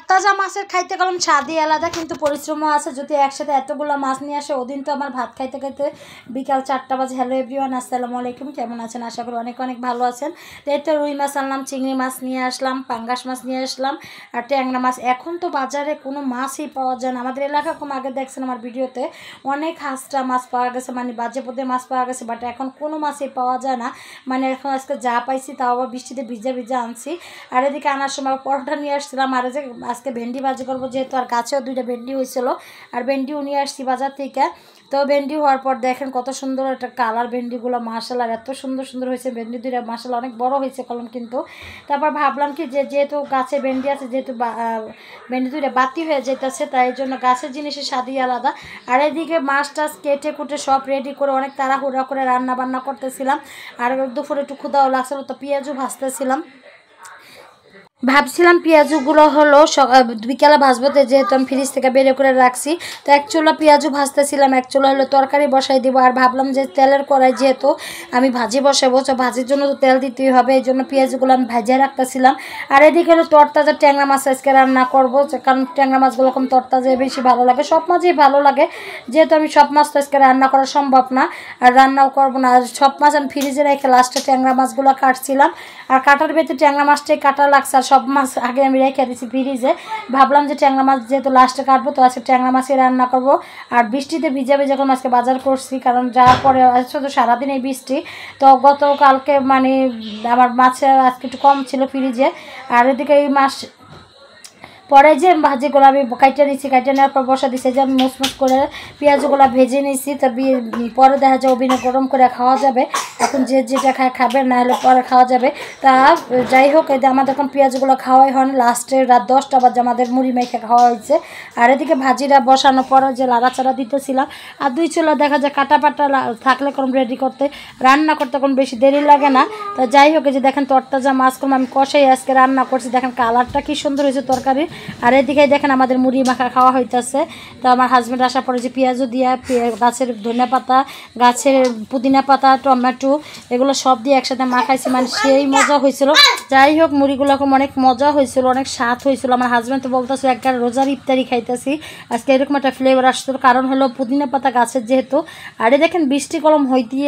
তরতাজা মাছের খাইতে গেলাম স্বাদই আলাদা, কিন্তু পরিশ্রমও আছে। যদি একসাথে এতগুলো মাছ নিয়ে আসে, ওদিন তো আমার ভাত খাইতে খাইতে বিকাল 4টা বাজে। হ্যালো এভরিওয়ান, আসসালামু আলাইকুম। কেমন আছেন? আশা করি অনেক অনেক ভালো আছেন। তো এই তো রুই মাছ আনলাম, চিংড়ি মাছ নিয়ে আসলাম, পাঙ্গাস মাছ নিয়ে আসলাম, আর ট্যাংরা মাছ। এখন তো বাজারে কোনো মাছই পাওয়া যায় না। আমাদের এলাকা কম, আগে দেখছেন আমার ভিডিওতে অনেক হাঁসটা মাছ পাওয়া গেছে, মানে বাজে পদে মাছ পাওয়া গেছে, বাট এখন কোনো মাছই পাওয়া যায় না। মানে এখন আজকে যা পাইছি তাও আবার বৃষ্টিতে ভিজা ভিজা আনছি। আর এদিকে আনার সময় পরোটা নিয়ে আসছিলাম, আর যে আজকে ভেন্ডি ভাজি করবো, যেহেতু আর গাছেও 2টা ভেন্ডি হয়েছিল, আর ভেন্ডিও নিয়ে আসছি বাজার থেকে। তো ভেন্ডি হওয়ার পর দেখেন কত সুন্দর একটা কালার ভেন্ডিগুলো, মাশাআল্লাহ এত সুন্দর সুন্দর হয়েছে ভেন্ডি 2টা, মাশাআল্লাহ অনেক বড় হয়েছে কলম। কিন্তু তারপর ভাবলাম কি যে যেহেতু গাছে ভেন্ডি আছে, যেহেতু ভেন্ডি 2টা বাতি হয়ে যেতেছে, তাই জন্য গাছের জিনিসের স্বাদই আলাদা। আর এদিকে মাছ টাছ কেটে কুটে সব রেডি করে অনেক তাড়াহুড়া করে রান্না বান্না করতেছিলাম। আর দুপুরে একটু ক্ষুধাও লাগছিল, তো পেঁয়াজও ভাজতেছিলাম। ভাবছিলাম পেঁয়াজগুলো হলো বিকেলে ভাজবো, যেহেতু আমি ফ্রিজ থেকে বের করে রাখছি। তো এক চুলা পেঁয়াজও ভাজতেছিলাম, এক চুলা হলো তরকারি বসাই দিব। আর ভাবলাম যে তেলের কড়াই যেহেতু আমি ভাজি বসাবো, তো ভাজির জন্য তো তেল দিতেই হবে, এই জন্য পেঁয়াজগুলো আমি ভাজিয়ে রাখতেছিলাম। আর এদিকে হলো তরতাজা ট্যাংরা মাছ আজকে রান্না করবো, কারণ ট্যাংরা মাছগুলো এরকম তরতাজা বেশি ভালো লাগে। সব মাছই ভালো লাগে, যেহেতু আমি সব মাছ তো আজকে রান্না করা সম্ভব না, আর রান্নাও করবো না। আর সব মাছ আমি ফ্রিজে রেখে লাস্টে ট্যাংরা মাছগুলো কাটছিলাম, আর কাটার ভেতরে ট্যাংরা মাছটাই কাটা লাগছে। আর সব মাছ আগে আমি রেখে দিয়েছি ফ্রিজে। ভাবলাম যে ট্যাংরা মাছ যেহেতু লাস্টে কাটবো, তো আজকে ট্যাংরা মাছই রান্না করবো। আর বৃষ্টিতে ভিজা ভিজা করে আজকে বাজার করছি, কারণ যাওয়ার পরে শুধু সারাদিন এই বৃষ্টি। তো গতকালকে মানে আমার মাছের আজকে একটু কম ছিল ফ্রিজে। আর এদিকে এই মাছ পরে যে ভাজিগুলো আমি কাইটে নিচ্ছি, কাইটে নেওয়ার পর বসা দিচ্ছি, যে আমি মুসমুস করে পেঁয়াজগুলো ভেজে নিচ্ছি। তো পরে দেখা যায় ওভেনে গরম করে খাওয়া যাবে। এখন যে যেটা খায় খাবে, না হলে পরে খাওয়া যাবে। তা যাই হোক, এই যে আমাদের এখন পেঁয়াজগুলো খাওয়াই হয় না, লাস্টে রাত 10টা বাজে আমাদের মুড়ি মেখে খাওয়া হয়েছে। আর এদিকে ভাজিটা বসানোর পরে যে লাড়াচাড়া দিতেছিলাম। আর 2 চুলা দেখা যায় কাটা পাটা থাকলে কোনো রেডি করতে, রান্না করতে কোনো বেশি দেরি লাগে না। তো যাই হোক, এই যে দেখেন তরতাজা মাছ কোনো আমি কষাই আজকে রান্না করছি। দেখেন কালারটা কি সুন্দর হয়েছে তরকারি। আর এদিকে দেখেন আমাদের মুড়ি মাখা খাওয়া হইতেছে। তো আমার হাজব্যান্ড আসার পরে যে পেঁয়াজও দিয়া, গাছের ধনিয়া পাতা, গাছের পুদিনা পাতা, টমেটো, এগুলো সব দিয়ে একসাথে মাখাইছি, মানে সেই মজা হয়েছিল। যাই হোক, মুড়িগুলো অনেক মজা হয়েছিল, অনেক স্বাদ হয়েছিল। আমার হাজব্যান্ড তো বলতেছিল একবার রোজার ইফতারি খাইতেছি, আজকে এরকম একটা ফ্লেভার আসছিল, কারণ হলো পুদিনা পাতা গাছের যেহেতু। আর দেখেন বৃষ্টি কলম হইতেই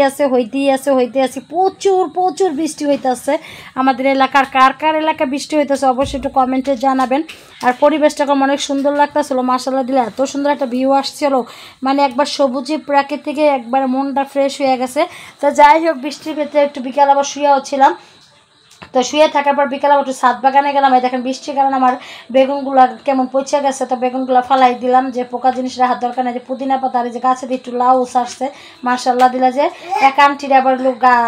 আছে, প্রচুর প্রচুর বৃষ্টি হইতেছে আমাদের এলাকার। কার কার এলাকায় বৃষ্টি হইতেছে অবশ্যই একটু কমেন্টে জানাবেন। আর পরিবেশটা অনেক সুন্দর লাগতেছিল, মাশাআল্লাহ দিলে এত সুন্দর একটা ভিউ আসছিল, মানে একবার সবুজে প্রাকৃতিকে একবার মনটা ফ্রেশ হয়ে গেছে। তো যাই হোক, বৃষ্টির ভেতরে একটু বিকাল আবার শুয়েও ছিলাম। তো শুয়ে থাকার পর বিকালে একটু ছাদ বাগানে গেলাম। এই দেখেন বৃষ্টির কারণে আমার বেগুনগুলো কেমন পচে গেছে, তো বেগুনগুলো ফালাই দিলাম, যে পোকা জিনিস রাখার দরকার নেই। যে পুদিনা পাতা, আর যে গাছে দিয়ে একটু লাউ সারছে, মাশাআল্লাহ দিলা। যে এক আন্টিরে আবার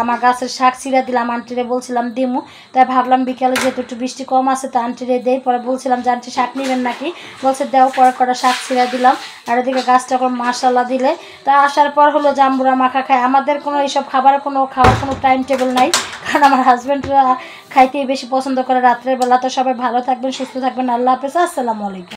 আমার গাছের শাক ছিঁড়া দিলাম, আন্টিরে বলছিলাম দিমু, তাই ভাবলাম বিকালে যেহেতু একটু বৃষ্টি কম আছে, তো আন্টিরে দেই। পরে বলছিলাম যে আন্টি শাক নেবেন নাকি, বলছে দেও, পরে কটা শাক ছিঁড়া দিলাম। আর এদিকে গাছটা এখন মাশাআল্লাহ দিলে। তা আসার পর হলো জাম্বুরা মাখা খায়। আমাদের কোনো এইসব খাওয়ার কোনো টাইম টেবিল নাই, কারণ আমার হাজব্যান্ডরা খাইতেই বেশি পছন্দ করে রাত্রের বেলা। তো সবাই ভালো থাকবেন, সুস্থ থাকবেন, আল্লাহ হাফেজ, আসসালামু আলাইকুম।